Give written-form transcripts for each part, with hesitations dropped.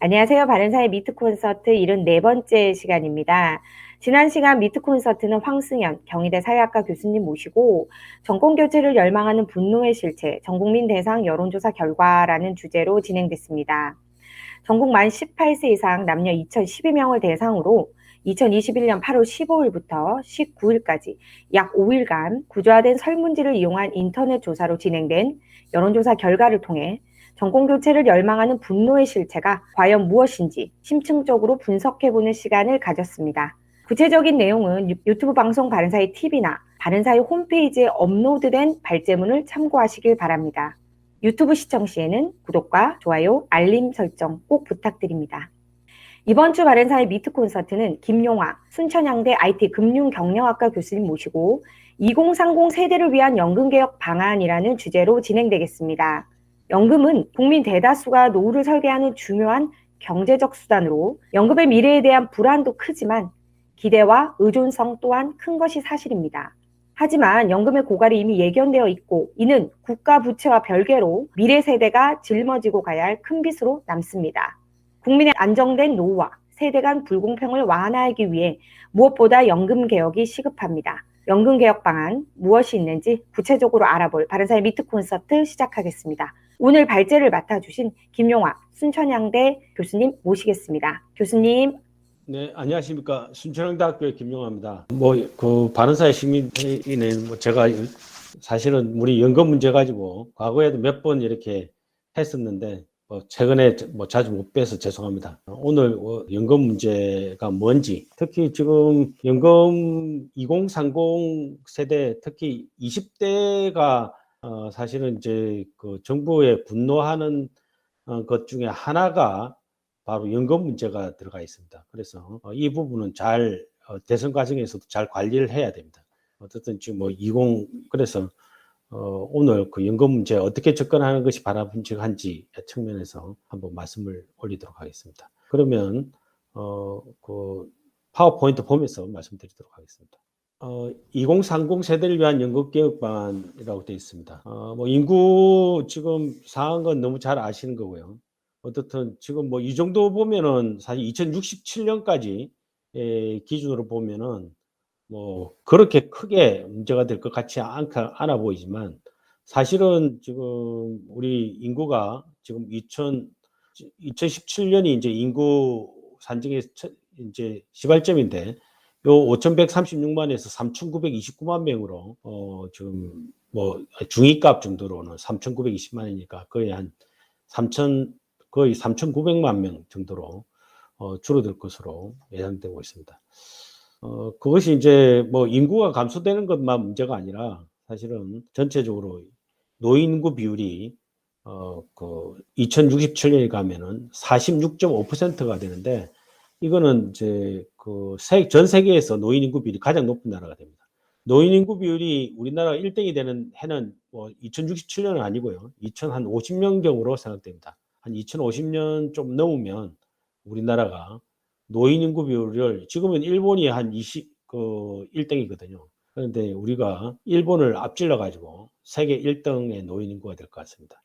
안녕하세요. 바른사의 미트 콘서트 74번째 시간입니다. 지난 시간 미트 콘서트는 황승연 경희대 사회학과 교수님 모시고 정권교체를 열망하는 분노의 실체, 전국민 대상 여론조사 결과라는 주제로 진행됐습니다. 전국 만 18세 이상 남녀 2012명을 대상으로 2021년 8월 15일부터 19일까지 약 5일간 구조화된 설문지를 이용한 인터넷 조사로 진행된 여론조사 결과를 통해 정권교체를 열망하는 분노의 실체가 과연 무엇인지 심층적으로 분석해보는 시간을 가졌습니다. 구체적인 내용은 유튜브 방송 바른사의 TV나 바른사의 홈페이지에 업로드된 발제문을 참고하시길 바랍니다. 유튜브 시청 시에는 구독과 좋아요, 알림 설정 꼭 부탁드립니다. 이번 주 바른사의 미트 콘서트는 김용화 순천향대 IT 금융경영학과 교수님 모시고 2030 세대를 위한 연금개혁 방안이라는 주제로 진행되겠습니다. 연금은 국민 대다수가 노후를 설계하는 중요한 경제적 수단으로 연금의 미래에 대한 불안도 크지만 기대와 의존성 또한 큰 것이 사실입니다. 하지만 연금의 고갈이 이미 예견되어 있고 이는 국가 부채와 별개로 미래 세대가 짊어지고 가야 할 큰 빚으로 남습니다. 국민의 안정된 노후와 세대 간 불공평을 완화하기 위해 무엇보다 연금 개혁이 시급합니다. 연금 개혁 방안 무엇이 있는지 구체적으로 알아볼 바른사의 미트 콘서트 시작하겠습니다. 오늘 발제를 맡아주신 김용화 순천향대 교수님 모시겠습니다. 교수님. 네, 안녕하십니까. 순천향대학교의 김용화입니다. 바른사회 시민회의는 제가 사실은 우리 연금 문제 가지고 과거에도 몇 번 이렇게 했었는데, 최근에 자주 못 뵈서 죄송합니다. 오늘 연금 문제가 뭔지, 특히 지금 연금 2030 세대, 특히 20대가 사실은 이제 그 정부에 분노하는 것 중에 하나가 바로 연금 문제가 들어가 있습니다. 그래서 이 부분은 잘 대선 과정에서도 잘 관리를 해야 됩니다. 어쨌든 지금 그래서 오늘 그 연금 문제 어떻게 접근하는 것이 바람직한지 측면에서 한번 말씀을 올리도록 하겠습니다. 그러면 그 파워포인트 보면서 말씀드리도록 하겠습니다. 2030 세대를 위한 연금개혁 방안이라고 되어 있습니다. 인구 지금 상한 건 너무 잘 아시는 거고요. 어떻든 지금 이 정도 보면은 사실 2067년까지 기준으로 보면은 그렇게 크게 문제가 될 것 같지 않아 보이지만, 사실은 지금 우리 인구가 지금 2017년이 이제 인구 산정의 이제 시발점인데, 요 5,136만에서 3,929만 명으로 지금 중위값 정도로는 3,920만이니까 거의 3,900만 명 정도로 줄어들 것으로 예상되고 있습니다. 그것이 이제 인구가 감소되는 것만 문제가 아니라 사실은 전체적으로 노인 인구 비율이 2067년에 가면은 46.5%가 되는데, 이거는 이제 전 세계에서 노인 인구 비율이 가장 높은 나라가 됩니다. 노인 인구 비율이 우리나라가 1등이 되는 해는 2067년은 아니고요. 2050년경으로 생각됩니다. 한 2050년 좀 넘으면 우리나라가 노인 인구 비율을, 지금은 일본이 한 1등이거든요. 그런데 우리가 일본을 앞질러 가지고 세계 1등의 노인 인구가 될 것 같습니다.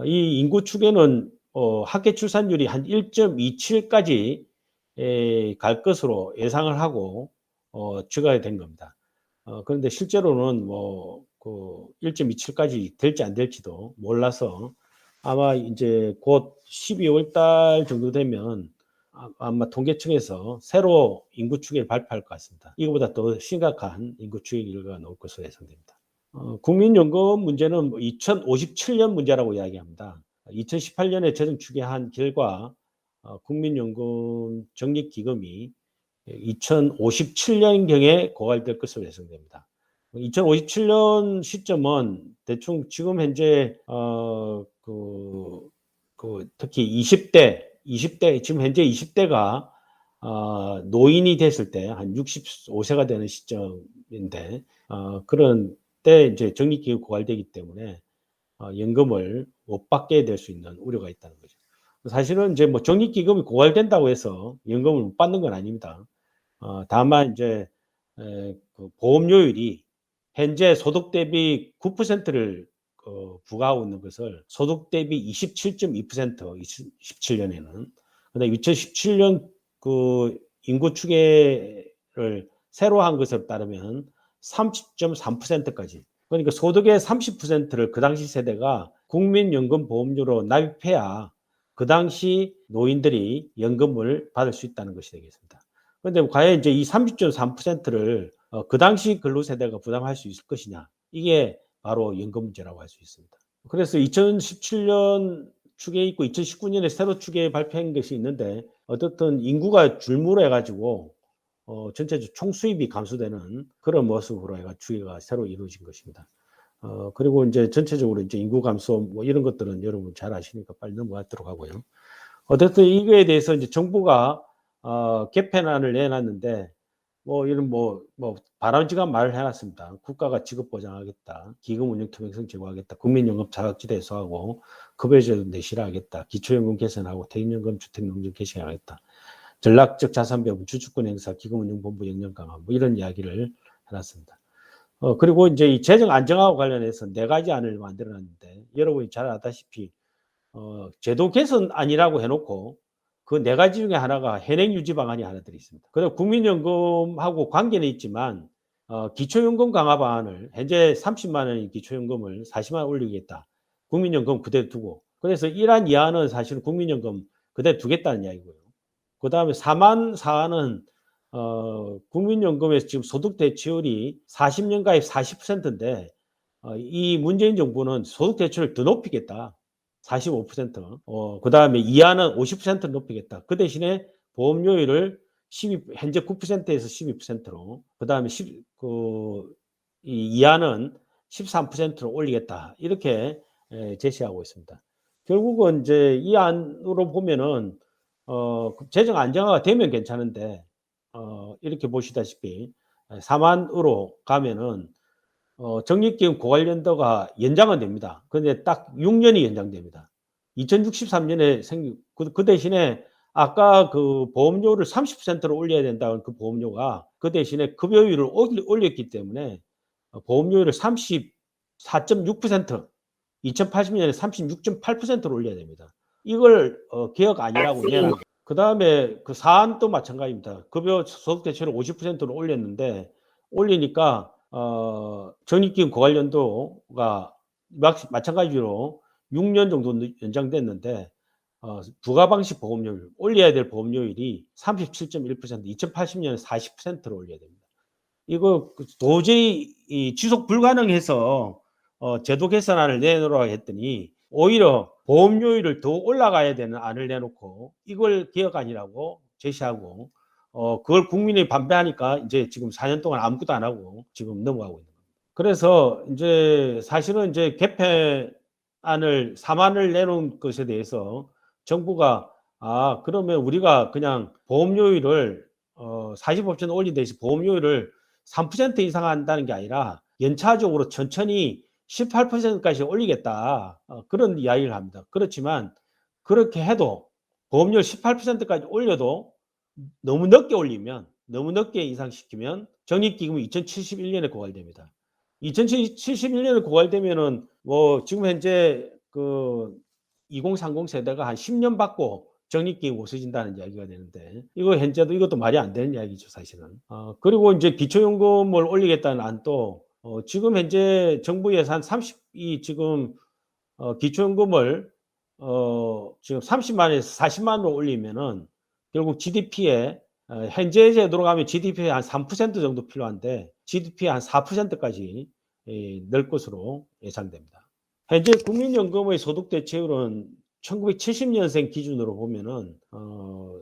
이 인구 추계는 합계 출산율이 한 1.27까지 갈 것으로 예상을 하고 추가가 된 겁니다. 그런데 실제로는 1.27까지 될지 안 될지도 몰라서 아마 이제 곧 12월 달 정도 되면 아마 통계청에서 새로 인구 추계를 발표할 것 같습니다. 이거보다 더 심각한 인구 추계 결과가 나올 것으로 예상됩니다. 국민연금 문제는 2057년 문제라고 이야기합니다. 2018년에 재정 추계한 결과 국민연금 적립기금이 2057년경에 고갈될 것으로 예상됩니다. 2057년 시점은 대충 지금 현재 특히 20대 지금 현재 20대가 노인이 됐을 때 한 65세가 되는 시점인데, 그런 때 이제 적립기금 고갈되기 때문에 연금을 못 받게 될 수 있는 우려가 있다는 거죠. 사실은 이제 적립기금이 고갈된다고 해서 연금을 못 받는 건 아닙니다. 다만 이제 그 보험료율이 현재 소득 대비 9%를 부과하고 있는 것을 소득 대비 27.2% 2017년에는 근데 2017년 그 인구 추계를 새로 한 것에 따르면 30.3%까지. 그러니까 소득의 30%를 그 당시 세대가 국민연금보험료로 납입해야 그 당시 노인들이 연금을 받을 수 있다는 것이 되겠습니다. 그런데 과연 이제 이 30.3%를 그 당시 근로세대가 부담할 수 있을 것이냐? 이게 바로 연금 문제라고 할 수 있습니다. 그래서 2017년 추계에 있고 2019년에 새로 추계 발표한 것이 있는데 어떻든 인구가 줄무로 해가지고 전체적 총수입이 감소되는 그런 모습으로 해가 추계가 새로 이루어진 것입니다. 그리고 이제 전체적으로 이제 인구 감소 뭐 이런 것들은 여러분 잘 아시니까 빨리 넘어가도록 하고요. 어쨌든 이거에 대해서 이제 정부가 개편안을 내놨는데 뭐 이런 뭐 바람직한 말을 해놨습니다. 국가가 지급 보장하겠다, 기금 운영 투명성 제고하겠다, 국민연금 자각지대 해소하고 급여제도 내실화하겠다, 기초연금 개선하고 퇴임연금 주택농장 개시하겠다, 전략적 자산 배분, 주주권 행사, 기금 운영 본부 역량 강화 뭐 이런 이야기를 해놨습니다. 그리고 이제 이 재정 안정화와 관련해서 네 가지 안을 만들어놨는데 여러분이 잘 아다시피 제도 개선안이라고 해놓고 그 네 가지 중에 하나가 현행 유지 방안이 하나 들어 있습니다. 그리고 국민연금하고 관계는 있지만 기초연금 강화 방안을 현재 30만 원인 기초연금을 40만 원 올리겠다. 국민연금 그대로 두고. 그래서 이러한 이하는 사실은 국민연금 그대로 두겠다는 이야기고요. 그 다음에 4만 4는 국민연금에서 지금 소득 대체율이 40년 가입 40%인데 이 문재인 정부는 소득 대체율을 더 높이겠다. 45%. 그 다음에 이하는 50% 높이겠다. 그 대신에 보험료율을 현재 9%에서 12%로, 그 다음에 이하는 13%로 올리겠다. 이렇게 제시하고 있습니다. 결국은 이제 이 안으로 보면은, 재정 안정화가 되면 괜찮은데, 이렇게 보시다시피 4만으로 가면은 적립기금 고관연도가 연장은 됩니다. 그런데 딱 6년이 연장됩니다. 2063년에 생긴 그 대신에 아까 그 보험료를 30%로 올려야 된다는 그 보험료가 그 대신에 급여율을 올렸기 때문에 보험료율을 34.6%, 2080년에 36.8%로 올려야 됩니다. 이걸 개혁 아니라고 내놨고, 그 다음에 그 사안도 마찬가지입니다. 급여 소득 대체를 50%로 올렸는데 올리니까 적립기금 고관연도가 마찬가지로 6년 정도 연장됐는데 부가방식 보험료율 올려야 될 보험료율이 37.1%, 2080년에 40%로 올려야 됩니다. 이거 도저히 지속 불가능해서 제도 개선안을 내놓으라고 했더니 오히려 보험료율을 더 올라가야 되는 안을 내놓고 이걸 개혁안이라고 제시하고 그걸 국민이 반대하니까 이제 지금 4년 동안 아무것도 안 하고 지금 넘어가고 있는 겁니다. 그래서 이제 사실은 이제 개편안을 4만을 내놓은 것에 대해서 정부가 그러면 우리가 그냥 보험료율을 45% 올린 대신 보험료율을 3% 이상 한다는 게 아니라 연차적으로 천천히 18%까지 올리겠다. 그런 이야기를 합니다. 그렇지만 그렇게 해도 보험료를 18%까지 올려도 너무 늦게 올리면, 너무 늦게 인상시키면 적립기금이 2071년에 고갈됩니다. 2071년에 고갈되면은 뭐 지금 현재 그 2030 세대가 한 10년 받고 적립기금 없어진다는 이야기가 되는데 이거 현재도 이것도 말이 안 되는 이야기죠 사실은. 그리고 이제 기초연금을 올리겠다는 안도 지금 현재 정부 예산 30이 지금 기초연금을 지금 30만에서 40만으로 올리면은 결국 GDP에 현재 제도로 가면 GDP의 한 3% 정도 필요한데 GDP의 한 4%까지 늘 것으로 예상됩니다. 현재 국민연금의 소득 대체율은 1970년생 기준으로 보면은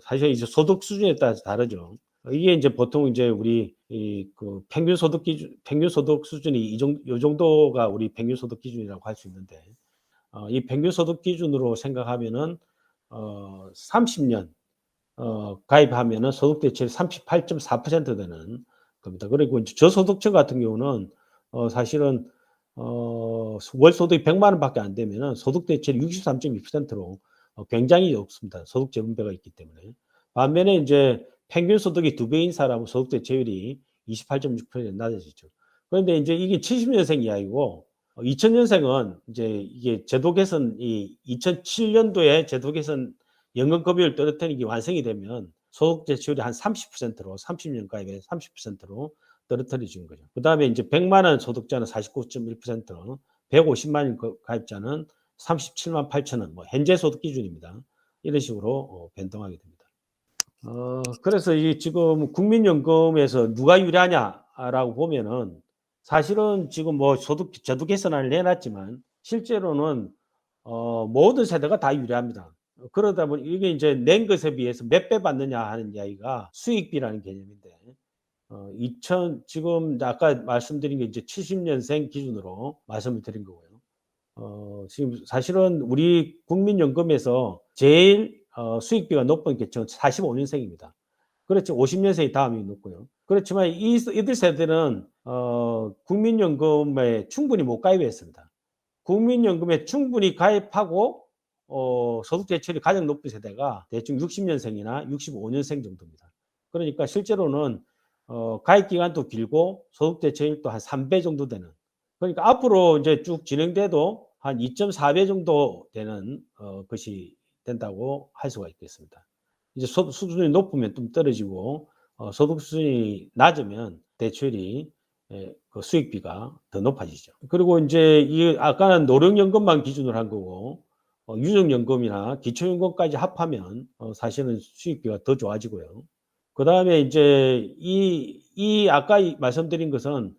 사실 이제 소득 수준에 따라서 다르죠. 이게 이제 보통 이제 우리 그 평균 소득 기준, 평균 소득 수준이 요 정도가 우리 평균 소득 기준이라고 할 수 있는데 이 평균 소득 기준으로 생각하면은 30년 가입하면은 소득 대체율 38.4% 되는 겁니다. 그리고 이제 저소득층 같은 경우는 사실은 월 소득이 100만 원밖에 안 되면은 소득 대체율 63.2%로 굉장히 높습니다. 소득 재분배가 있기 때문에. 반면에 이제 평균 소득이 2배인 사람은 소득 대체율이 28.6% 낮아지죠. 그런데 이제 이게 70년생 이하이고 2000년생은 이제 이게 제도 개선 2007년도에 제도 개선 연금급여를 떨어뜨리는 게 완성이 되면 소득 대체율이 한 30%로 30년 가입에 30%로 떨어뜨려 준 거죠. 그다음에 이제 100만 원 소득자는 49.1%, 150만 원 가입자는 37만 8천 원, 뭐 현재 소득 기준입니다. 이런 식으로 변동하게 됩니다. 그래서 이 지금 국민연금에서 누가 유리하냐라고 보면은 사실은 지금 뭐 저도 개선안을 내놨지만 실제로는 모든 세대가 다 유리합니다. 그러다 보니 이게 이제 낸 것에 비해서 몇 배 받느냐 하는 이야기가 수익비라는 개념인데, 2000 지금 아까 말씀드린 게 이제 70년생 기준으로 말씀을 드린 거고요. 지금 사실은 우리 국민연금에서 제일 수익비가 높은 계층은 45년생입니다. 그렇죠. 50년생이 다음이 높고요. 그렇지만 이들 세대는 국민연금에 충분히 못 가입했습니다. 국민연금에 충분히 가입하고 소득 대체율이 가장 높은 세대가 대충 60년생이나 65년생 정도입니다. 그러니까 실제로는 가입 기간도 길고 소득 대체율도 한 3배 정도 되는, 그러니까 앞으로 이제 쭉 진행돼도 한 2.4배 정도 되는 것이 된다고 할 수가 있겠습니다. 이제 소득 수준이 높으면 좀 떨어지고 소득 수준이 낮으면 대출이 그 수익비가 더 높아지죠. 그리고 이제 이 아까는 노령연금만 기준으로 한 거고 유족연금이나 기초연금까지 합하면 사실은 수익비가 더 좋아지고요. 그다음에 이제 이 아까 말씀드린 것은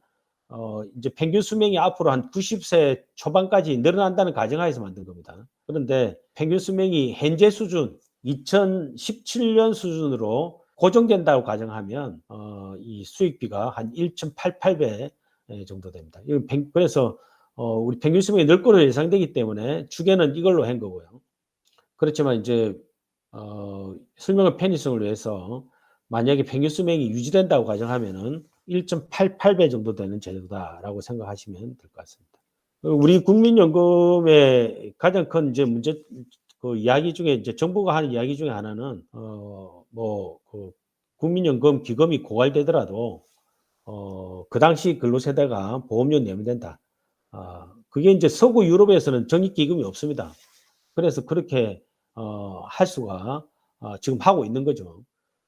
이제 평균 수명이 앞으로 한 90세 초반까지 늘어난다는 가정하에서 만든 겁니다. 그런데 평균 수명이 현재 수준 2017년 수준으로 고정된다고 가정하면 이 수익비가 한 1.88배 정도 됩니다. 그래서 우리 평균 수명이 늘 거로 예상되기 때문에 추계는 이걸로 한 거고요. 그렇지만 이제 설명의 편의성을 위해서 만약에 평균 수명이 유지된다고 가정하면은 1.88배 정도 되는 제도다라고 생각하시면 될 것 같습니다. 우리 국민연금의 가장 큰 이제 문제 그 이야기 중에 이제 정부가 하는 이야기 중에 하나는 그 국민연금 기금이 고갈되더라도 그 당시 근로세대가 보험료 내면 된다. 그게 이제 서구 유럽에서는 적립기금이 없습니다. 그래서 그렇게 할 수가 지금 하고 있는 거죠.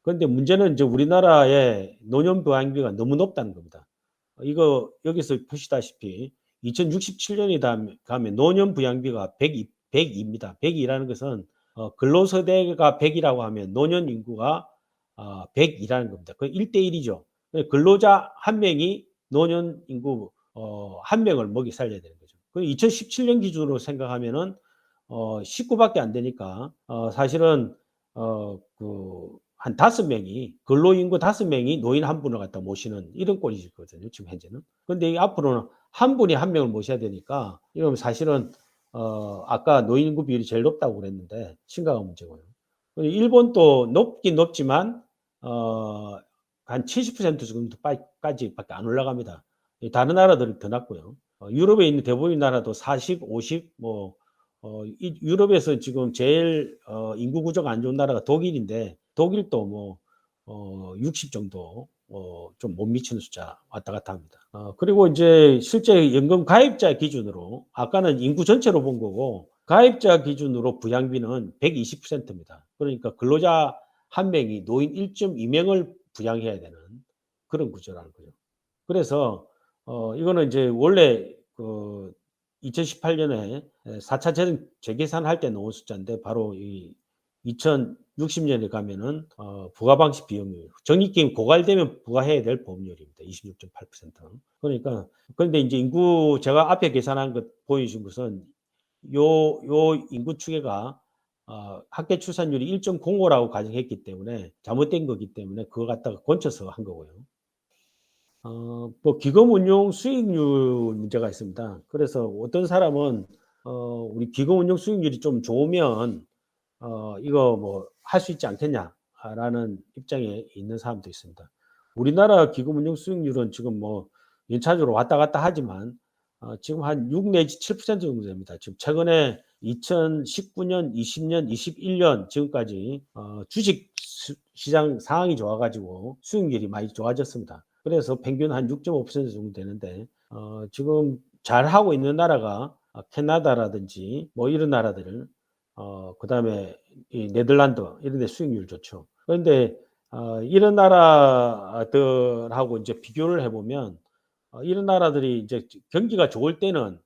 그런데 문제는 이제 우리나라의 노년부양비가 너무 높다는 겁니다. 이거 여기서 보시다시피 2067년이 가면 노년부양비가 102입니다. 102라는 것은 근로세대가 100이라고 하면 노년 인구가 100이라는 겁니다. 그 1대1이죠. 근로자 한 명이 노년 인구 한 명을 먹이 살려야 되는 거죠. 그 2017년 기준으로 생각하면은 19밖에 안 되니까 사실은 한 5명이 근로인구 5명이 노인 한 분을 갖다 모시는 이런 꼴이거든요. 지금 현재는. 그런데 이 앞으로는 한 분이 한 명을 모셔야 되니까 이건 사실은 아까 노인 인구 비율이 제일 높다고 그랬는데 심각한 문제고요. 일본도 높긴 높지만 한 70% 정도까지밖에 안 올라갑니다. 다른 나라들은 더 낮고요. 유럽에 있는 대부분의 나라도 40, 50, 이 유럽에서 지금 제일 인구 구조가 안 좋은 나라가 독일인데 독일도 뭐 60 정도 좀 못 미치는 숫자 왔다 갔다 합니다. 그리고 이제 실제 연금 가입자 기준으로 아까는 인구 전체로 본 거고 가입자 기준으로 부양비는 120%입니다. 그러니까 근로자 한 명이 노인 1.2명을 부양해야 되는 그런 구조라는 거죠. 그래서 이거는 이제 원래 그 2018년에 4차 재계산할 때 놓은 숫자인데 바로 이 2060년에 가면은 부가방식 비용률, 적립기금 고갈되면 부과해야 될 보험료입니다. 26.8%. 그러니까 그런데 이제 인구 제가 앞에 계산한 것 보여준 것은 요 인구 추계가 합계 출산율이 1.05라고 가정했기 때문에 잘못된 거기 때문에 그거 갖다가 건쳐서 한 거고요. 뭐 기금 운용 수익률 문제가 있습니다. 그래서 어떤 사람은 우리 기금 운용 수익률이 좀 좋으면 이거 뭐 할 수 있지 않겠냐라는 입장에 있는 사람도 있습니다. 우리나라 기금 운용 수익률은 지금 뭐 연차적으로 왔다 갔다 하지만 지금 한 6 내지 7% 정도 됩니다. 지금 최근에 2019년, 20년, 21년 지금까지 주식 시장 상황이 좋아가지고 수익률이 많이 좋아졌습니다. 그래서 평균 한 6.5% 정도 되는데 지금 잘하고 있는 나라가 캐나다라든지 뭐 이런 나라들은 그다음에 이 네덜란드 이런 데 수익률 좋죠. 그런데 이런 나라들하고 이제 비교를 해 보면 이런 나라들이 이제 경기가 좋을 때는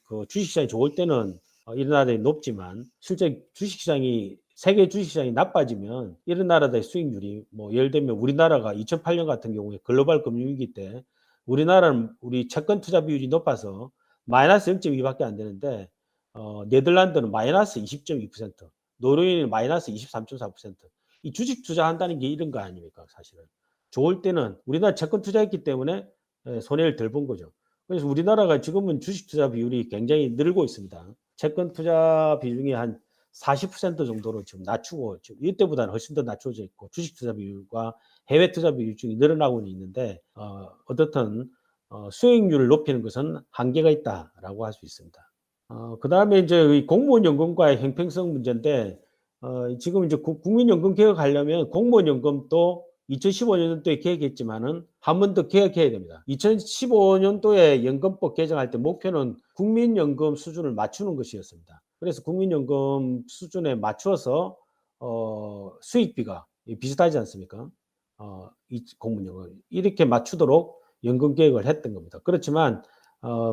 그 주식시장이 좋을 때는 이런 나라들이 높지만 실제 주식시장이 세계 주식시장이 나빠지면 이런 나라들의 수익률이 뭐 예를 들면 우리나라가 2008년 같은 경우에 글로벌 금융위기 때 우리나라는 우리 채권 투자 비율이 높아서 마이너스 0.2 밖에 안 되는데 네덜란드는 마이너스 20.2%, 노르웨이는 마이너스 23.4%. 이 주식 투자한다는 게 이런 거 아닙니까, 사실은. 좋을 때는 우리나라 채권 투자했기 때문에 손해를 덜 본 거죠. 그래서 우리나라가 지금은 주식 투자 비율이 굉장히 늘고 있습니다. 채권 투자 비중이 한 40% 정도로 지금 낮추고 지금 이때보다는 훨씬 더 낮춰져 있고 주식 투자 비율과 해외 투자 비중이 늘어나고는 있는데 어떻든 수익률을 높이는 것은 한계가 있다라고 할 수 있습니다. 그다음에 이제 이 공무원 연금과의 형평성 문제인데 지금 이제 국민연금 개혁하려면 공무원 연금도 2015년도에 개혁했지만은 한 번 더 개혁해야 됩니다. 2015년도에 연금법 개정할 때 목표는 국민연금 수준을 맞추는 것이었습니다. 그래서 국민연금 수준에 맞춰서 수익비가 비슷하지 않습니까? 이 공무원연금 이렇게 맞추도록 연금 개혁을 했던 겁니다. 그렇지만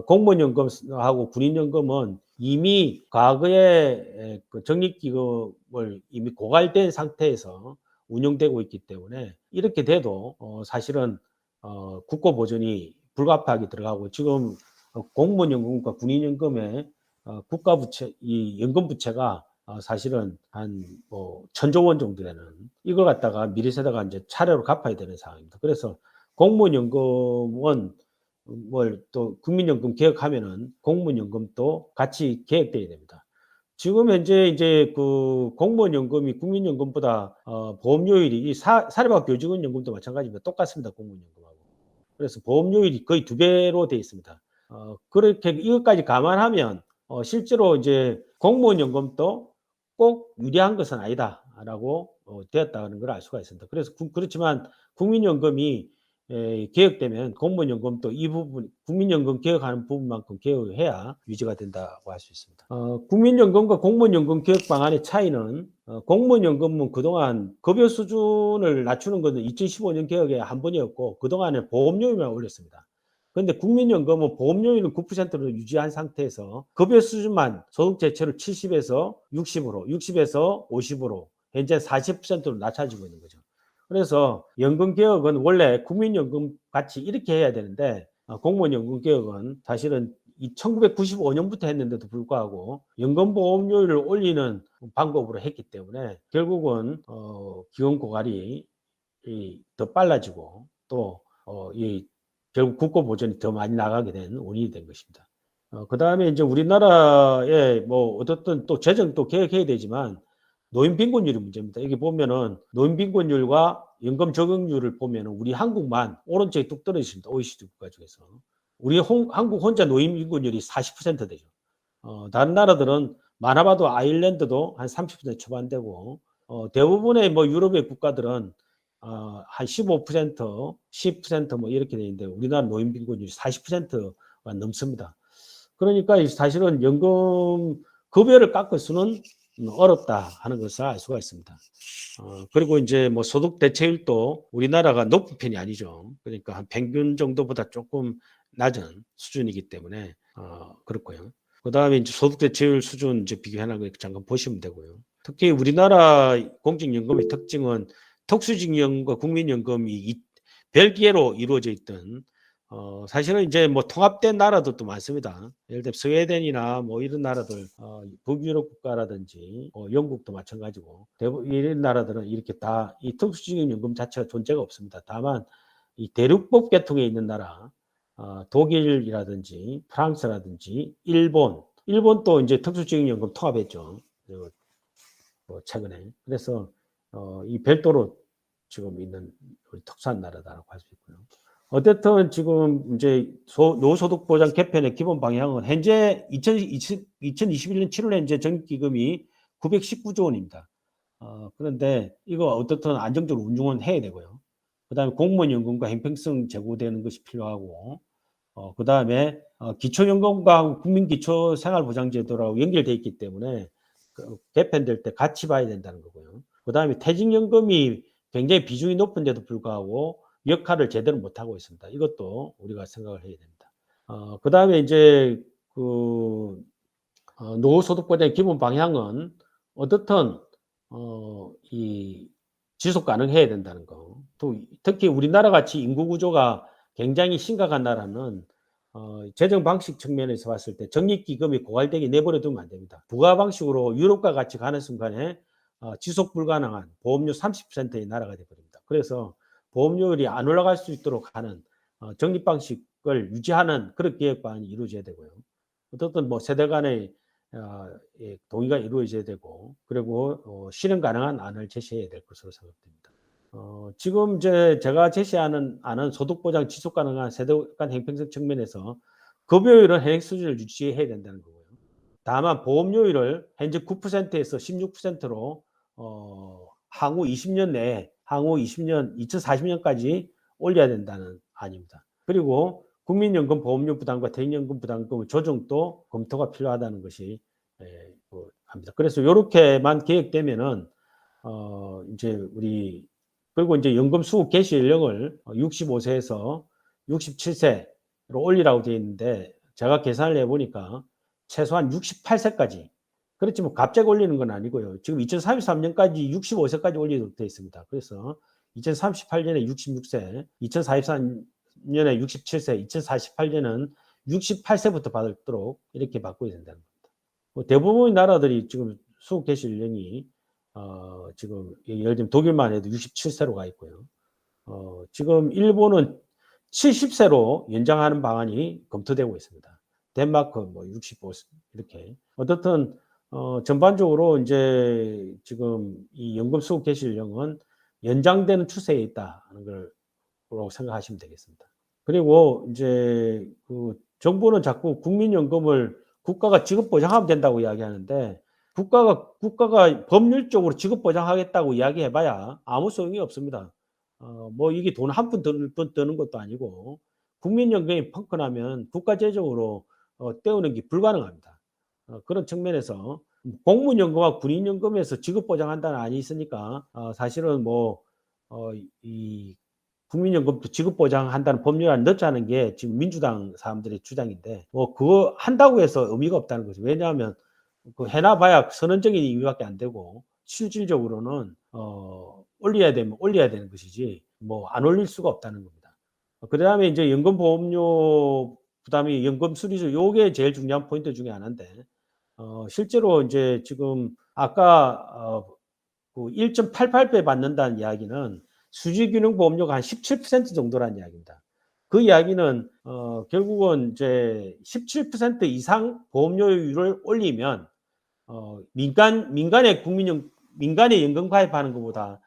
공무원연금하고 군인연금은 이미 과거에 그 적립기금을 이미 고갈된 상태에서 운영되고 있기 때문에 이렇게 돼도 사실은 국고 보전이 불가피하게 들어가고 지금 공무원연금과 군인연금의 국가 부채, 이 연금 부채가 사실은 한 뭐 1,000조 원 정도 되는 이걸 갖다가 미래 세대가 이제 차례로 갚아야 되는 상황입니다. 그래서 공무원연금은 뭘 또 국민연금 개혁하면은 공무원연금도 같이 개혁돼야 됩니다. 지금 현재 이제 그 공무원연금이 국민연금보다 보험료율이 이 사립학 교직원연금도 마찬가지입니다. 똑같습니다. 공무원연금하고. 그래서 보험료율이 거의 2배로 되어 있습니다. 그렇게 이것까지 감안하면 실제로 이제 공무원연금도 꼭 유리한 것은 아니다라고 되었다는 걸 알 수가 있습니다. 그래서 그렇지만 국민연금이 개혁되면 공무원연금도 이 부분 국민연금 개혁하는 부분만큼 개혁을 해야 유지가 된다고 할 수 있습니다. 국민연금과 공무원연금 개혁 방안의 차이는 공무원연금은 그동안 급여 수준을 낮추는 것은 2015년 개혁에 한 번이었고 그동안에 보험료율만 올렸습니다. 그런데 국민연금은 보험료율은 9%로 유지한 상태에서 급여 수준만 소득 대체율 70에서 60으로, 60에서 50으로 현재 40%로 낮춰지고 있는 거죠. 그래서 연금 개혁은 원래 국민연금 같이 이렇게 해야 되는데 공무원 연금 개혁은 사실은 1995년부터 했는데도 불구하고 연금보험료율을 올리는 방법으로 했기 때문에 결국은 기금 고갈이 더 빨라지고 또 결국 국고 보전이 더 많이 나가게 된 원인이 된 것입니다. 그다음에 이제 우리나라에 뭐 어떻든 또 재정 또 개혁해야 되지만 노인 빈곤율이 문제입니다. 여기 보면은 노인 빈곤율과 연금 적용률을 보면은 우리 한국만 오른쪽에 뚝 떨어져 있습니다. OECD 국가 중에서. 우리 한국 혼자 노인 빈곤율이 40% 되죠. 다른 나라들은 많아봐도 아일랜드도 한 30% 초반되고 대부분의 뭐 유럽의 국가들은 한 15%, 10%뭐 이렇게 돼 있는데 우리나라 노인 빈곤율이 40%가 넘습니다. 그러니까 사실은 연금 급여를 깎을 수는 어렵다 하는 것을 알 수가 있습니다. 그리고 이제 뭐 소득 대체율도 우리나라가 높은 편이 아니죠. 그러니까 한 평균 정도보다 조금 낮은 수준이기 때문에 그렇고요. 그다음에 이제 소득 대체율 수준 이제 비교해놓은 거 잠깐 보시면 되고요. 특히 우리나라 공직연금의 특징은 특수직연금과 국민연금이 별개로 이루어져 있던 사실은 이제 뭐 통합된 나라들도 많습니다. 예를 들면 스웨덴이나 뭐 이런 나라들, 북유럽 국가라든지 영국도 마찬가지고 대부분 이런 나라들은 이렇게 다 이 특수직연금 자체가 존재가 없습니다. 다만 이 대륙법 계통에 있는 나라, 독일이라든지 프랑스라든지 일본도 이제 특수직연금 통합했죠. 뭐 최근에. 그래서 이 별도로 지금 있는 특수한 나라다라고 할 수 있고요. 어쨌든 지금 이제 노소득 보장 개편의 기본 방향은 현재 2021년 7월에 현재 적립기금이 919조 원입니다. 그런데 이거 어떻든 안정적으로 운용은 해야 되고요. 그다음에 공무원 연금과 형평성 제고되는 것이 필요하고 그다음에 기초연금과 국민기초생활보장제도라고 연결돼 있기 때문에 개편될 때 같이 봐야 된다는 거고요. 그다음에 퇴직연금이 굉장히 비중이 높은데도 불구하고 역할을 제대로 못하고 있습니다. 이것도 우리가 생각을 해야 됩니다. 그다음에 이제 노후소득보장의 기본 방향은 어떻든 이 지속 가능해야 된다는 거. 또 특히 우리나라 같이 인구 구조가 굉장히 심각한 나라는 재정 방식 측면에서 봤을 때 적립기금이 고갈되게 내버려 두면 안 됩니다. 부가 방식으로 유럽과 같이 가는 순간에 지속 불가능한 보험료 30%의 나라가 되어버립니다. 그래서 보험료율이 안 올라갈 수 있도록 하는 적립 방식을 유지하는 그런 개혁 방안이 이루어져야 되고요. 어떻든 뭐 세대 간의 동의가 이루어져야 되고, 그리고 실현 가능한 안을 제시해야 될 것으로 생각됩니다. 지금 이제 제가 제시하는 안은 소득보장 지속 가능한 세대 간 형평성 측면에서 급여율은 현행 수준을 유지해야 된다는 거고요. 다만 보험료율을 현재 9%에서 16%로 향후 20년 내에, 향후 20년, 2040년까지 올려야 된다는 안입니다. 그리고 국민연금 보험료 부담과 퇴직연금 부담금 조정도 검토가 필요하다는 것이 합니다. 그래서 이렇게만 계획되면은 이제 우리 그리고 이제 연금 수급 개시 연령을 65세에서 67세로 올리라고 되어 있는데 제가 계산을 해보니까 최소한 68세까지 그렇지 뭐 갑자기 올리는 건 아니고요. 지금 2033년까지 65세까지 올리도록 되어 있습니다. 그래서 2038년에 66세, 2044년에 67세, 2048년은 68세부터 받도록 이렇게 바꿔야 된다는 겁니다. 뭐 대부분의 나라들이 지금 수급 개시 연령이 지금 예를 들면 독일만 해도 67세로 가 있고요. 지금 일본은 70세로 연장하는 방안이 검토되고 있습니다. 덴마크 뭐 65세 이렇게. 어떻든 전반적으로 이제 지금 이 연금 수급 개시 연령은 연장되는 추세에 있다는 걸로 생각하시면 되겠습니다. 그리고 이제 정부는 자꾸 국민연금을 국가가 지급 보장하면 된다고 이야기하는데 국가가 법률적으로 지급 보장하겠다고 이야기해봐야 아무 소용이 없습니다. 뭐 이게 돈 한 푼 드는 것도 아니고 국민연금이 펑크나면 국가 재정으로 떼우는 게 불가능합니다. 그런 측면에서 공무연금과 군인연금에서 지급 보장한다는 안이 있으니까 사실은 이 국민연금도 지급 보장한다는 법률안 넣자는 게 지금 민주당 사람들의 주장인데 뭐 그거 한다고 해서 의미가 없다는 거죠. 왜냐하면 그 해놔봐야 선언적인 의미밖에 안 되고 실질적으로는 올려야 되면 올려야 되는 것이지 뭐 안 올릴 수가 없다는 겁니다. 그다음에 이제 연금보험료 부담이 연금 수리수 요게 제일 중요한 포인트 중에 하나인데 실제로 이제 지금 아까 그 1.88배 받는다는 이야기는 수지균형보험료가 한 17% 정도라는 이야기입니다. 그 이야기는 결국은 이제 17% 이상 보험료율을 올리면 민간의 민간의 연금 가입하는 것보다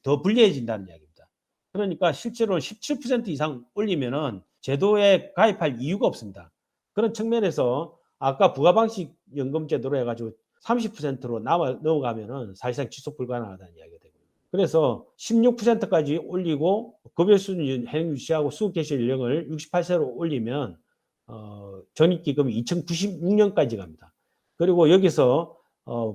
더 불리해진다는 이야기입니다. 그러니까 실제로 17% 이상 올리면은 제도에 가입할 이유가 없습니다. 그런 측면에서 아까 부가방식 연금제도로 해가지고 30%로 넘어가면은 사실상 지속 불가능하다는 이야기가 되고요. 그래서 16%까지 올리고 급여 수준 현행 유지하고 수급 개시 연령을 68세로 올리면 적립기금이 2096년까지 갑니다. 그리고 여기서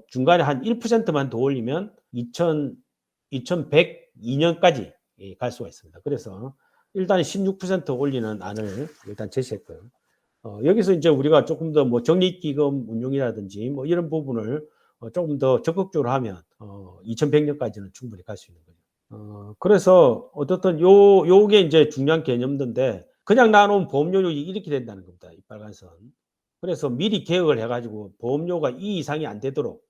중간에 한 1%만 더 올리면 2102년까지 갈 수가 있습니다. 그래서 일단 16% 올리는 안을 일단 제시했고요. 여기서 이제 우리가 조금 더 뭐 적립기금 운용이라든지 뭐 이런 부분을 조금 더 적극적으로 하면 2100년까지는 충분히 갈 수 있는 거죠. 그래서 어떻든 요게 이제 중요한 개념인데 그냥 나누면 보험료율이 이렇게 된다는 겁니다. 이 빨간 선. 그래서 미리 개혁을 해가지고 보험료가 이 이상이 안 되도록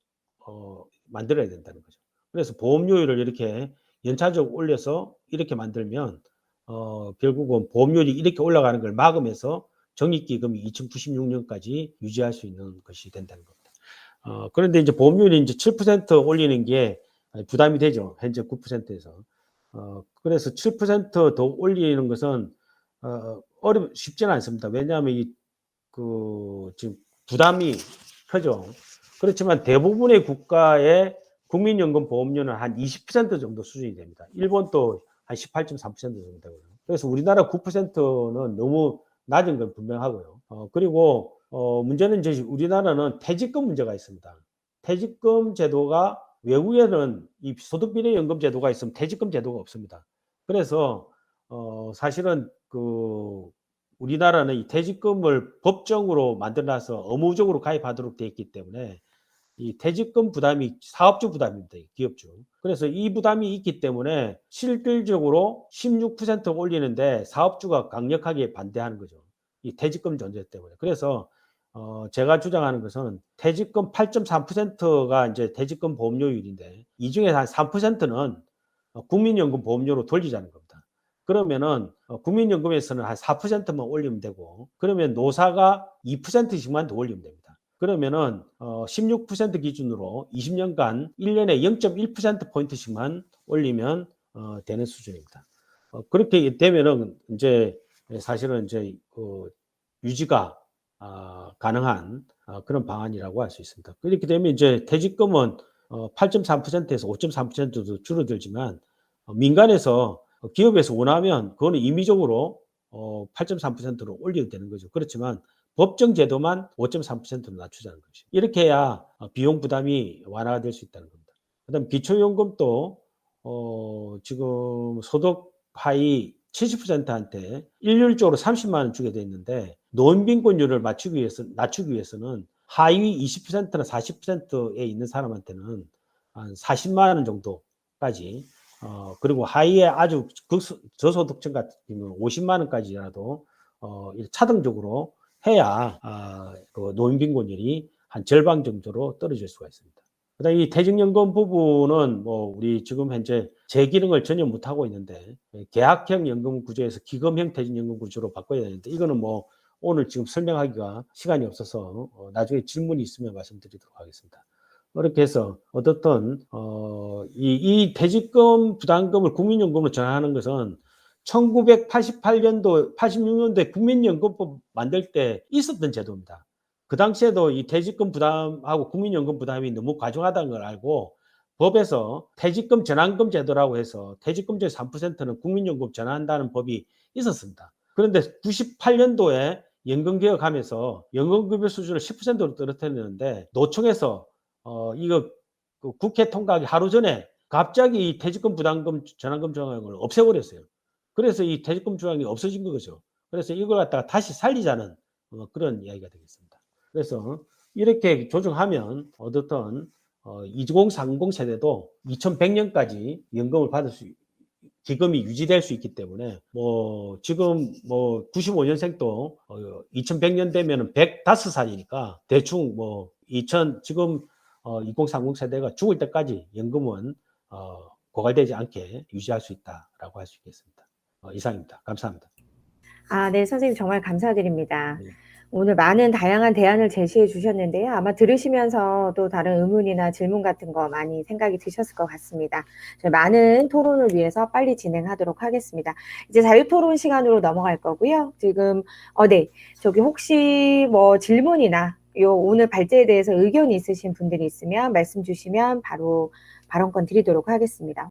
만들어야 된다는 거죠. 그래서 보험료율을 이렇게 연차적으로 올려서 이렇게 만들면 결국은 보험료율이 이렇게 올라가는 걸 막으면서 적립기금이 2096년까지 유지할 수 있는 것이 된다는 겁니다. 그런데 이제 보험료율이 이제 7% 올리는 게 부담이 되죠. 현재 9%에서. 그래서 7% 더 올리는 것은 쉽지는 않습니다. 왜냐하면 지금 부담이 크죠. 그렇지만 대부분의 국가의 국민연금 보험료는 한 20% 정도 수준이 됩니다. 일본도 한 18.3% 정도 되고요. 그래서 우리나라 9%는 너무 낮은 건 분명하고요. 그리고 문제는 이제 우리나라는 퇴직금 문제가 있습니다. 퇴직금 제도가 외국에는 이 소득비례연금 제도가 있으면 퇴직금 제도가 없습니다. 그래서 사실은 우리나라는 이 퇴직금을 법정으로 만들어놔서 의무적으로 가입하도록 되어 있기 때문에 이 퇴직금 부담이 사업주 부담입니다. 기업주. 그래서 이 부담이 있기 때문에 실질적으로 16% 올리는데 사업주가 강력하게 반대하는 거죠. 이 퇴직금 존재 때문에. 그래서 제가 주장하는 것은 퇴직금 8.3%가 이제 퇴직금 보험료율인데 이 중에 한 3%는 국민연금 보험료로 돌리자는 겁니다. 그러면은 국민연금에서는 한 4%만 올리면 되고, 그러면 노사가 2%씩만 더 올리면 됩니다. 그러면은 16% 기준으로 20년간 1년에 0.1%포인트씩만 올리면 되는 수준입니다. 그렇게 되면은 이제 사실은 이제 유지가 가능한 그런 방안이라고 할 수 있습니다. 그렇게 되면 이제 퇴직금은 8.3%에서 5.3%도 줄어들지만 민간에서 기업에서 원하면 그거는 임의적으로 8.3%로 올려도 되는 거죠. 그렇지만 법정 제도만 5.3%로 낮추자는 거죠. 이렇게 해야 비용 부담이 완화가 될 수 있다는 겁니다. 그다음 기초연금도 지금 소득 하위 70%한테 일률적으로 30만 원 주게 돼 있는데 노인빈곤율을 낮추기 위해서는 하위 20%나 40%에 있는 사람한테는 한 40만 원 정도까지 그리고 하위에 아주 저소득층 같은 경우는 50만 원까지라도 차등적으로 해야 그 노인빈곤율이 한 절반 정도로 떨어질 수가 있습니다. 그다음에 이 퇴직연금 부분은 뭐 우리 지금 현재 재기능을 전혀 못 하고 있는데 계약형 연금 구조에서 기금형 퇴직연금 구조로 바꿔야 되는데 이거는 뭐 오늘 지금 설명하기가 시간이 없어서 나중에 질문이 있으면 말씀드리도록 하겠습니다. 그렇게 해서 어떻든 이 퇴직금 부담금을 국민연금으로 전환하는 것은 1988년도, 86년도에 국민연금법 만들 때 있었던 제도입니다. 그 당시에도 이 퇴직금 부담하고 국민연금 부담이 너무 과중하다는 걸 알고 법에서 퇴직금 전환금 제도라고 해서 퇴직금 중 3%는 국민연금 전환한다는 법이 있었습니다. 그런데 98년도에 연금개혁하면서 연금급여 수준을 10%로 떨어뜨렸는데 노총에서 이거 국회 통과하기 하루 전에 갑자기 이 퇴직금 부담금 전환금 조항을 없애버렸어요. 그래서 이 퇴직금 조항이 없어진 거죠. 그래서 이걸 갖다가 다시 살리자는 그런 이야기가 되겠습니다. 그래서 이렇게 조정하면 어떻든 2030 세대도 2100년까지 연금을 받을 수 기금이 유지될 수 있기 때문에 뭐 지금 뭐 95년생도 2100년 되면은 105살이니까 대충 뭐 지금 2030 세대가 죽을 때까지 연금은 고갈되지 않게 유지할 수 있다라고 할 수 있겠습니다. 이상입니다. 감사합니다. 네, 선생님 정말 감사드립니다. 네. 오늘 많은 다양한 대안을 제시해 주셨는데요. 아마 들으시면서 또 다른 의문이나 질문 같은 거 많이 생각이 드셨을 것 같습니다. 저희 많은 토론을 위해서 빨리 진행하도록 하겠습니다. 이제 자유토론 시간으로 넘어갈 거고요. 지금 네, 저기 혹시 뭐 질문이나 오늘 발제에 대해서 의견이 있으신 분들이 있으면 말씀 주시면 바로 발언권 드리도록 하겠습니다.